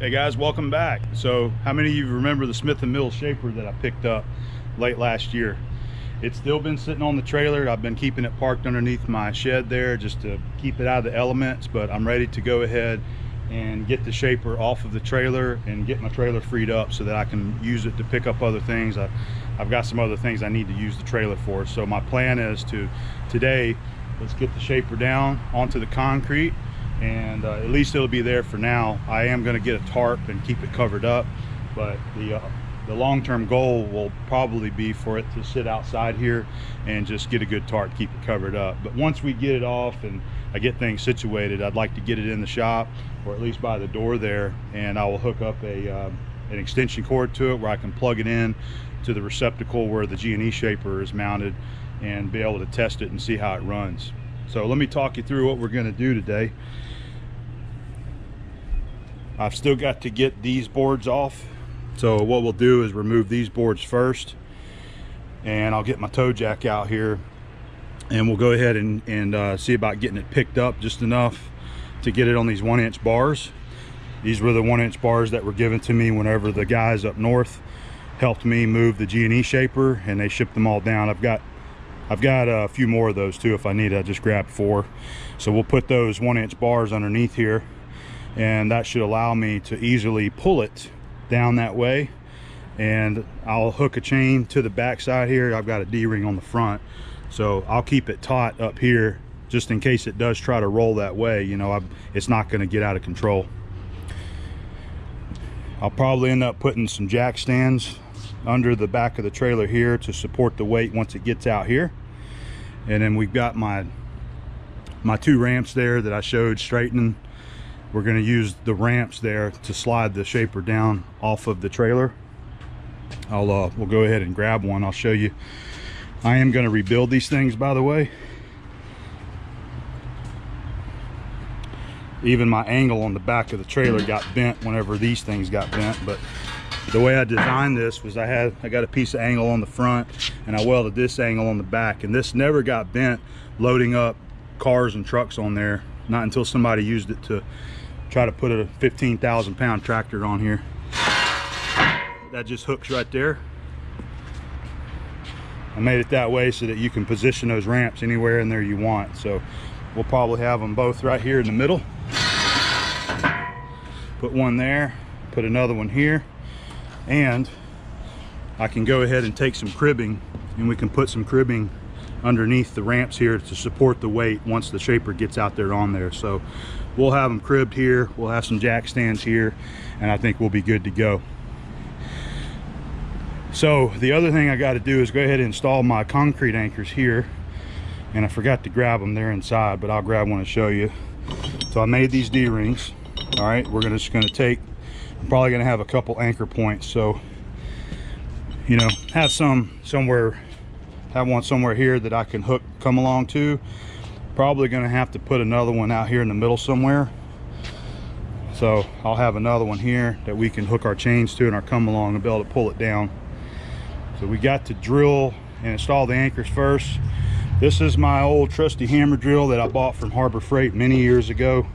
Hey guys, welcome back. So how many of you remember the Smith & Mills shaper that I picked up late last year? It's still been sitting on the trailer. I've been keeping it parked underneath my shed there just to keep it out of the elements, but I'm ready to go ahead and get the shaper off of the trailer and get my trailer freed up so that I can use it to pick up other things. I've got some other things I need to use the trailer for. So my plan is to today, let's get the shaper down onto the concrete, and at least it'll be there for now. I am going to get a tarp and keep it covered up, but the long-term goal will probably be for it to sit outside here and just get a good tarp, keep it covered up. But once we get it off and I get things situated, I'd like to get it in the shop, or at least by the door there, and I will hook up an extension cord to it where I can plug it in to the receptacle where the G&E shaper is mounted and be able to test it and see how it runs. So let me talk you through what we're going to do today. I've still got to get these boards off, so what we'll do is remove these boards first, and I'll get my toe jack out here and we'll go ahead and see about getting it picked up just enough to get it on these 1-inch bars. These were the 1-inch bars that were given to me whenever the guys up north helped me move the G&E shaper, and they shipped them all down. I've got a few more of those too if I need. I just grabbed 4. So we'll put those 1-inch bars underneath here, and that should allow me to easily pull it down that way. And I'll hook a chain to the back side here. I've got a D-ring on the front, so I'll keep it taut up here just in case it does try to roll that way. You know, it's not going to get out of control. I'll probably end up putting some jack stands under the back of the trailer here to support the weight once it gets out here. And then we've got my 2 ramps there that I showed straightening. We're going to use the ramps there to slide the shaper down off of the trailer. We'll go ahead and grab one. I'll show you. I am going to rebuild these things, by the way. Even my angle on the back of the trailer got bent whenever these things got bent, but the way I designed this was I got a piece of angle on the front and I welded this angle on the back, and this never got bent loading up cars and trucks on there, not until somebody used it to try to put a 15,000 pound tractor on here. That just hooks right there. I made it that way so that you can position those ramps anywhere in there you want. So we'll probably have them both right here in the middle. Put one there, put another one here, and I can go ahead and take some cribbing, and we can put some cribbing underneath the ramps here to support the weight once the shaper gets out there on there. So we'll have them cribbed here, we'll have some jack stands here, and I think we'll be good to go. So the other thing I got to do is go ahead and install my concrete anchors here, and I forgot to grab them there inside, but I'll grab one and show you. So I made these D-rings. All right, we're just going to take, I'm probably going to have a couple anchor points, so you know, have one somewhere here that I can come along to. Probably going to have to put another one out here in the middle somewhere, so I'll have another one here that we can hook our chains to and our come along and be able to pull it down. So we got to drill and install the anchors first. This is my old trusty hammer drill that I bought from Harbor Freight many years ago,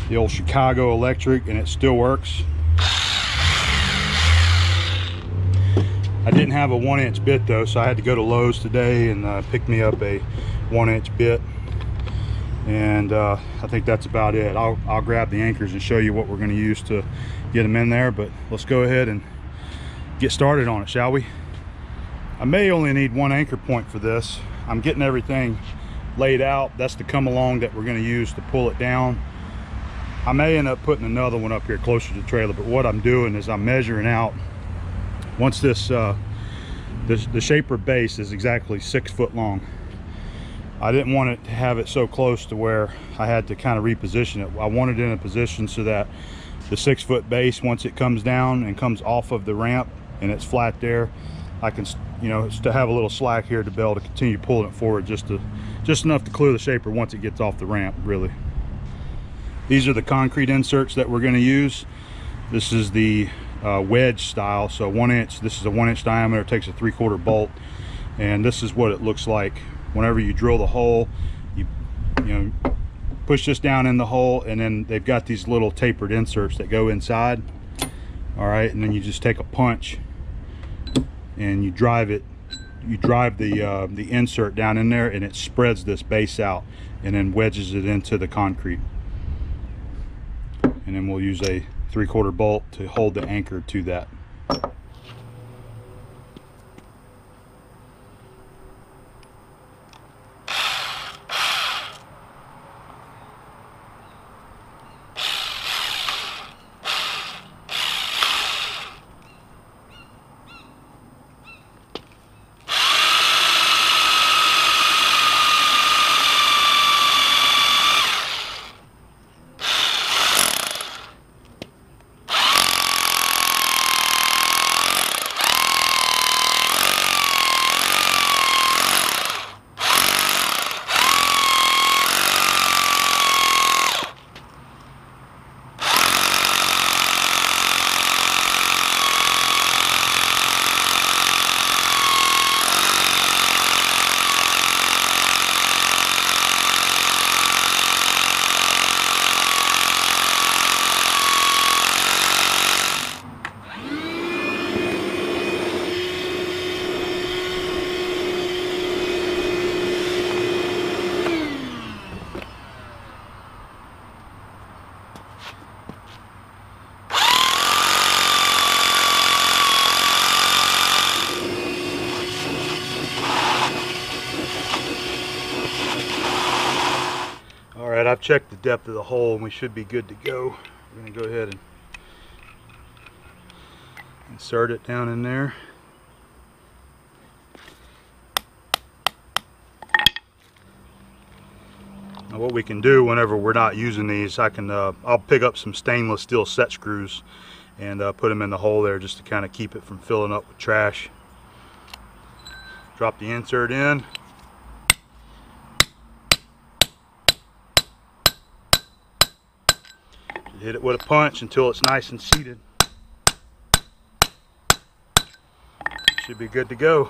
the old Chicago electric, and it still works. I didn't have a 1-inch bit though, so I had to go to Lowe's today and pick me up a 1-inch bit, and I think that's about it. I'll grab the anchors and show you what we're going to use to get them in there, but let's go ahead and get started on it, shall we? I may only need 1 anchor point for this. I'm getting everything laid out. That's the come along that we're going to use to pull it down. I may end up putting another one up here closer to the trailer, but what I'm doing is I'm measuring out. Once the shaper base is exactly 6 foot long, I didn't want it to have it so close to where I had to kind of reposition it. I wanted it in a position so that the 6 foot base, once it comes down and comes off of the ramp and it's flat there, I can, you know, to have a little slack here to be able to continue pulling it forward just enough to clear the shaper once it gets off the ramp, really. These are the concrete inserts that we're going to use. This is the wedge style, so 1 inch. This is a 1-inch diameter. It takes a 3/4 bolt, and this is what it looks like whenever you drill the hole. You know, push this down in the hole, and then they've got these little tapered inserts that go inside. All right, and then you just take a punch and you drive it. You drive the insert down in there, and it spreads this base out and then wedges it into the concrete. And then we'll use a 3/4 bolt to hold the anchor to that. Alright, I've checked the depth of the hole and we should be good to go. We're going to go ahead and insert it down in there. Now what we can do whenever we're not using these, I'll pick up some stainless steel set screws and put them in the hole there just to kind of keep it from filling up with trash. Drop the insert in. Hit it with a punch until it's nice and seated. Should be good to go.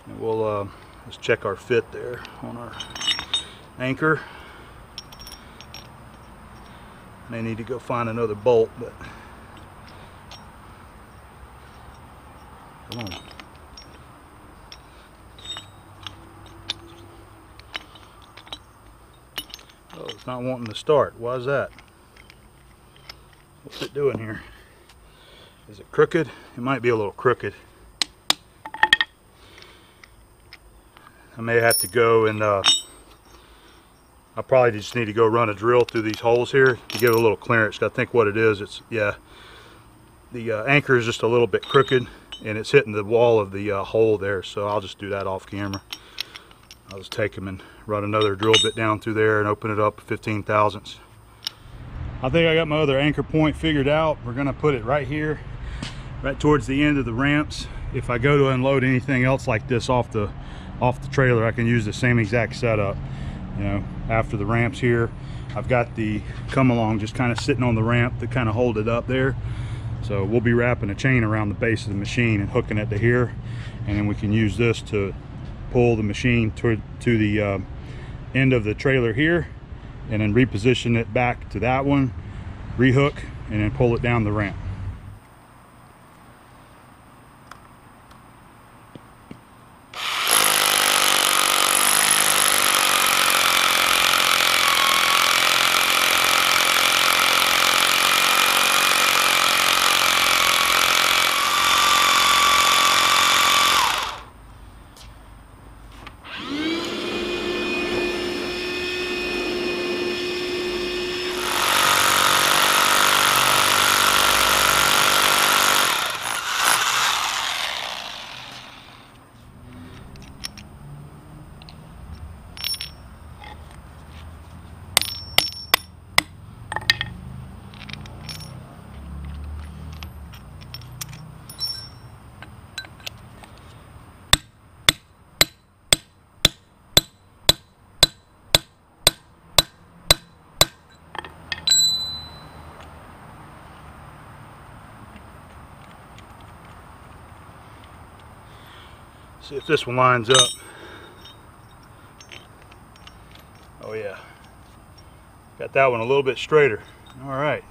And we'll let's check our fit there on our anchor. May need to go find another bolt, but come on. Oh, it's not wanting to start. Why is that? What's it doing here? Is it crooked? It might be a little crooked. I may have to go and I probably just need to go run a drill through these holes here to give it a little clearance. I think what it is, it's, yeah, the anchor is just a little bit crooked and it's hitting the wall of the hole there, so I'll just do that off camera. I'll just take them and run another drill bit down through there and open it up 15 thousandths. I think I got my other anchor point figured out. We're going to put it right here, right towards the end of the ramps. If I go to unload anything else like this off the trailer, I can use the same exact setup. You know, after the ramps here, I've got the come along just kind of sitting on the ramp to kind of hold it up there. So we'll be wrapping a chain around the base of the machine and hooking it to here, and then we can use this to pull the machine to the end of the trailer here, and then reposition it back to that one, rehook, and then pull it down the ramp. See if this one lines up. Oh yeah, got that one a little bit straighter. All right,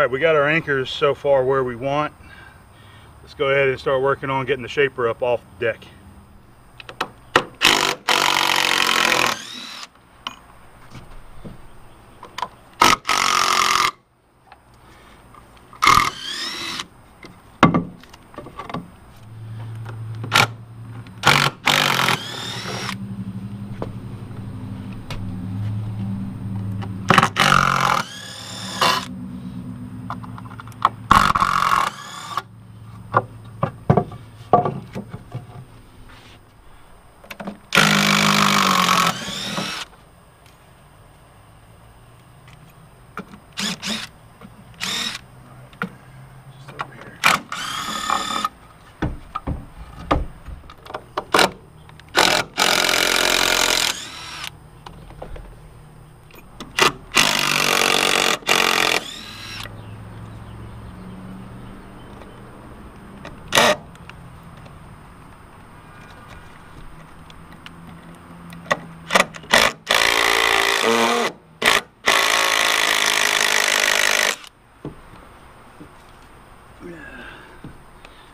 we got our anchors so far where we want. Let's go ahead and start working on getting the shaper up off the deck.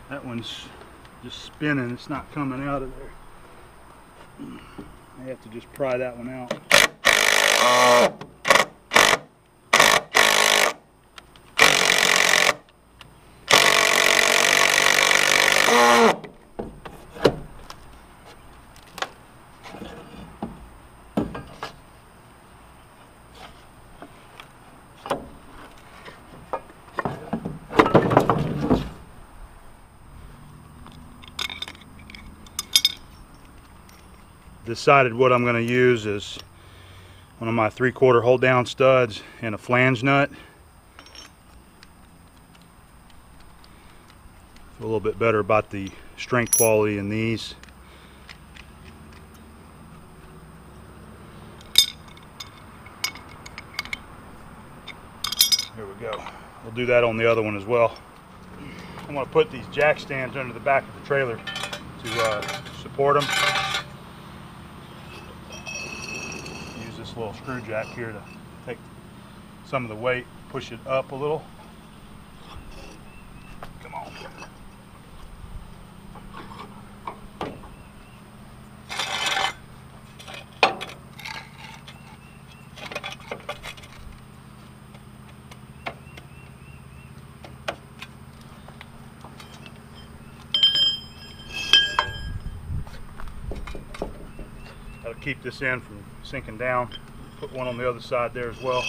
That one's just spinning, it's not coming out of there. I have to just pry that one out. Decided what I'm going to use is one of my 3/4 hold down studs and a flange nut. Feel a little bit better about the strength quality in these. Here we go. We'll do that on the other one as well. I'm going to put these jack stands under the back of the trailer to support them. Little screw jack here to take some of the weight, push it up a little. Come on. Got to keep this in from sinking down. Put one on the other side there as well.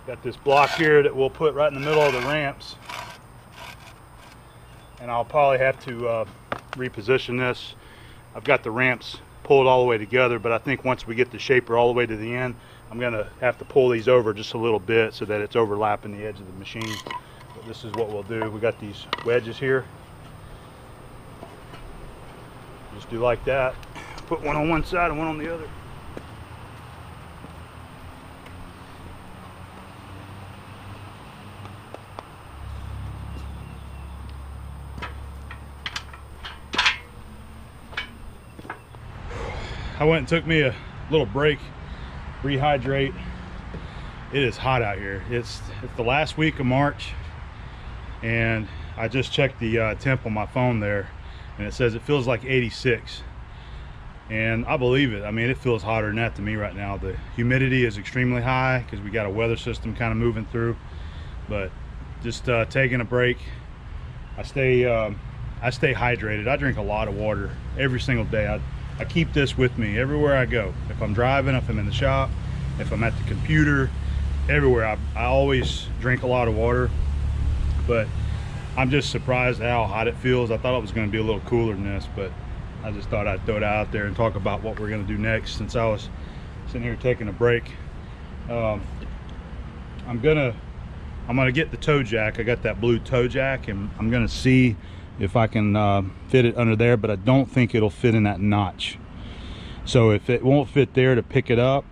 Got this block here that we'll put right in the middle of the ramps, and I'll probably have to reposition this. I've got the ramps pulled all the way together, but I think once we get the shaper all the way to the end, I'm going to have to pull these over just a little bit so that it's overlapping the edge of the machine. But this is what we'll do. We got these wedges here. Just do like that. Put one on one side and one on the other. I went and took me a little break, rehydrate. It is hot out here. It's the last week of March, and I just checked the temp on my phone there, and it says it feels like 86. And I believe it. I mean, it feels hotter than that to me right now. The humidity is extremely high because we got a weather system kind of moving through. But just taking a break. I stay hydrated. I drink a lot of water every single day. I keep this with me everywhere I go. If I'm driving, if I'm in the shop, if I'm at the computer, everywhere. I always drink a lot of water. But I'm just surprised at how hot it feels. I thought it was going to be a little cooler than this, but I just thought I'd throw it out there and talk about what we're going to do next, since I was sitting here taking a break. I'm gonna get the toe jack. I got that blue toe jack, and I'm gonna see if I can fit it under there, but I don't think it'll fit in that notch. So if it won't fit there to pick it up,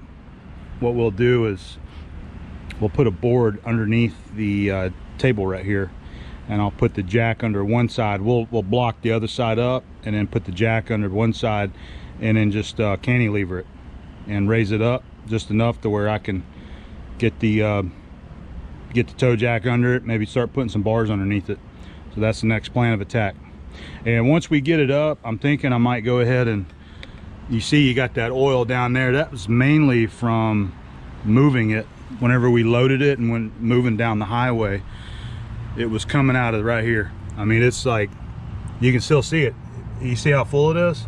what we'll do is we'll put a board underneath the table right here, and I'll put the jack under one side. We'll block the other side up, and then put the jack under one side, and then just cantilever it and raise it up just enough to where I can get the toe jack under it, maybe start putting some bars underneath it. So that's the next plan of attack. And once we get it up, I'm thinking I might go ahead and, you see you got that oil down there. That was mainly from moving it. Whenever we loaded it and when moving down the highway, it was coming out of right here. I mean, it's like, you can still see it. You see how full it is?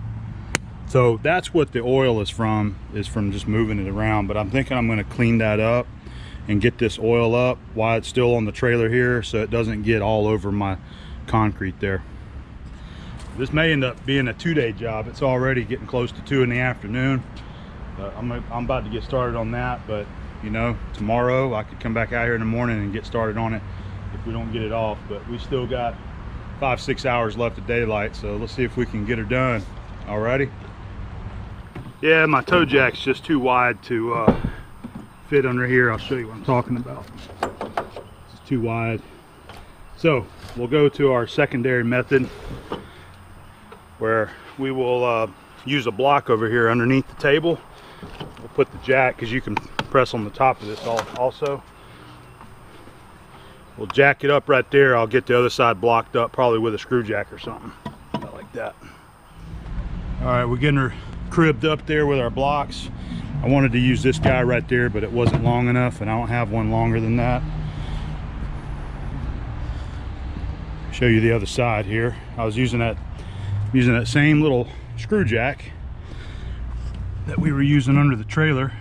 So that's what the oil is from just moving it around. But I'm thinking I'm gonna clean that up and get this oil up while it's still on the trailer here, so it doesn't get all over my concrete there. This may end up being a 2-day job. It's already getting close to 2 in the afternoon. I'm about to get started on that, but you know, tomorrow I could come back out here in the morning and get started on it if we don't get it off. But we still got 5-6 hours left of daylight, so let's see if we can get her done. Alrighty. Yeah, my toe jack's just too wide to fit under here. I'll show you what I'm talking about. It's too wide. So we'll go to our secondary method, where we will use a block over here underneath the table. We'll put the jack, because you can press on the top of this also. We'll jack it up right there. I'll get the other side blocked up, probably with a screw jack or something like that. All right, we're getting her cribbed up there with our blocks. I wanted to use this guy right there, but it wasn't long enough, and I don't have one longer than that. Show you the other side here. I was using that same little screw jack that we were using under the trailer.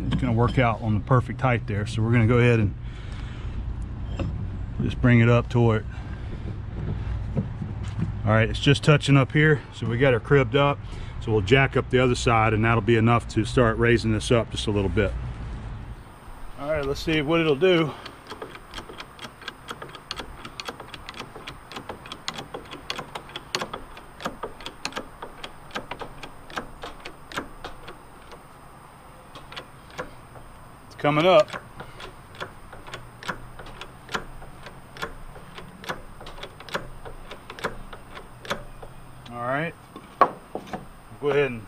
It's going to work out on the perfect height there, so we're going to go ahead and just bring it up to it. All right, it's just touching up here, so we got her cribbed up. So we'll jack up the other side, and that'll be enough to start raising this up just a little bit. All right, let's see what it'll do. It's coming up. All right. Go ahead and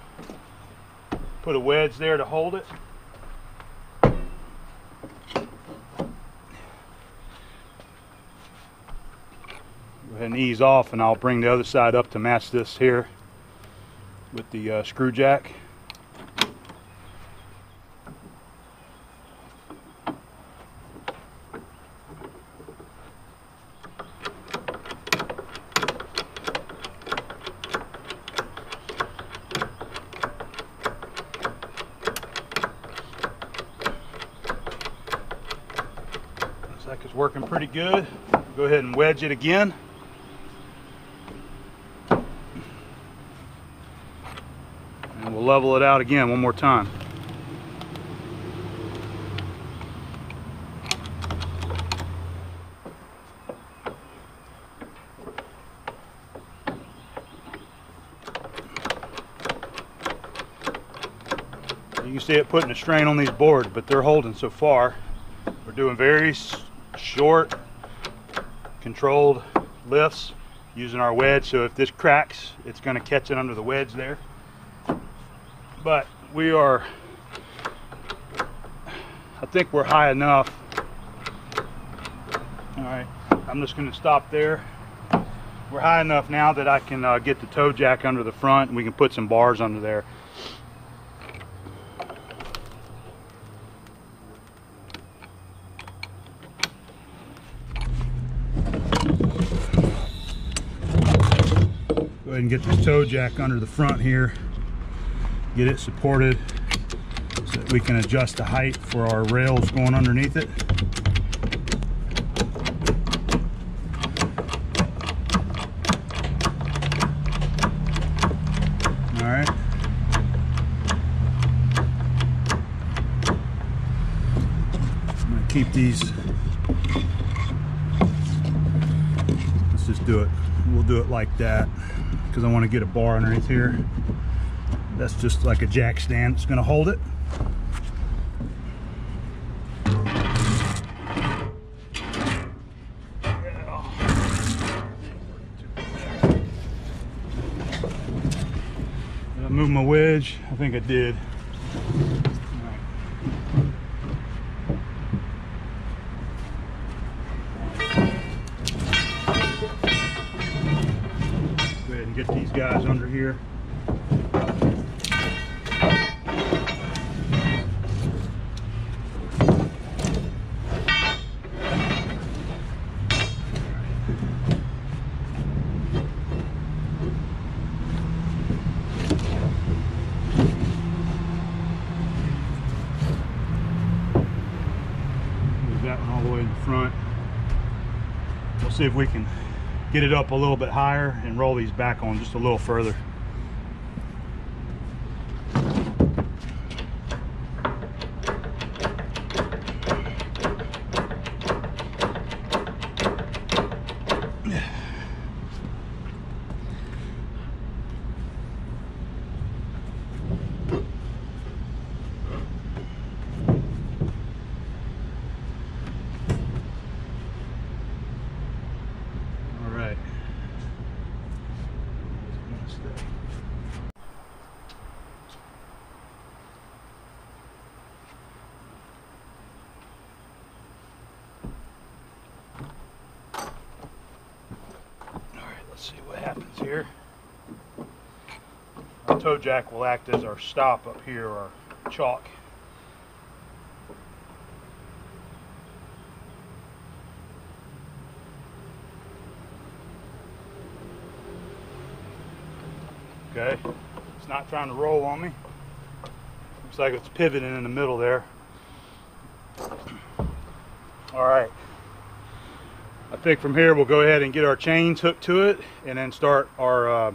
put a wedge there to hold it. Go ahead and ease off, and I'll bring the other side up to match this here with the screw jack. Looks like it's working pretty good. Go ahead and wedge it again. And we'll level it out again one more time. You can see it putting a strain on these boards, but they're holding so far. We're doing very short, controlled lifts using our wedge, so if this cracks, it's going to catch it under the wedge there. But we are, I think we're high enough. All right, I'm just going to stop there. We're high enough now that I can get the toe jack under the front, and we can put some bars under there. Go ahead and get this toe jack under the front here, get it supported so that we can adjust the height for our rails going underneath it. keep these. Let's just do it. We'll do it like that because I want to get a bar underneath here. That's just like a jack stand. It's going to hold it. Did I move my wedge? I think I did. Get these guys under here. Move that one all the way in the front. We'll see if we can get it up a little bit higher and roll these back on just a little further. Let's see what happens here. Our toe jack will act as our stop up here, our chalk. Okay, it's not trying to roll on me. Looks like it's pivoting in the middle there. All right. I think from here we'll go ahead and get our chains hooked to it and then start our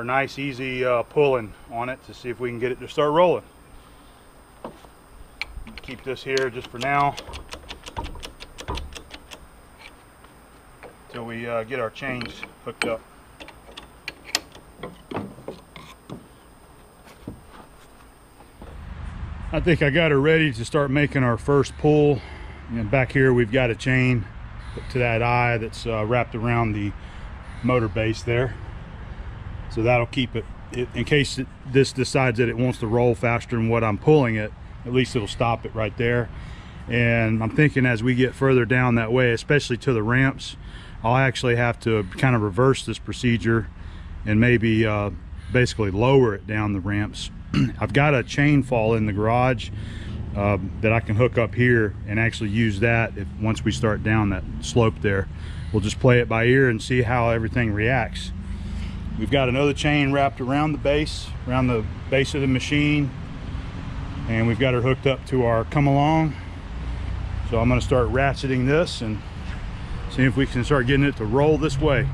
nice easy pulling on it to see if we can get it to start rolling. Keep this here just for now until we get our chains hooked up. I think I got her ready to start making our first pull, and back here we've got a chain to that eye that's wrapped around the motor base there, so that'll keep it in case this decides that it wants to roll faster than what I'm pulling it. At least it'll stop it right there. And I'm thinking as we get further down that way, especially to the ramps, I'll actually have to kind of reverse this procedure and maybe basically lower it down the ramps. I've got a chain fall in the garage that I can hook up here and actually use that once we start down that slope there. We'll just play it by ear and see how everything reacts. We've got another chain wrapped around the base of the machine, and we've got her hooked up to our come along. So I'm going to start ratcheting this and see if we can start getting it to roll this way.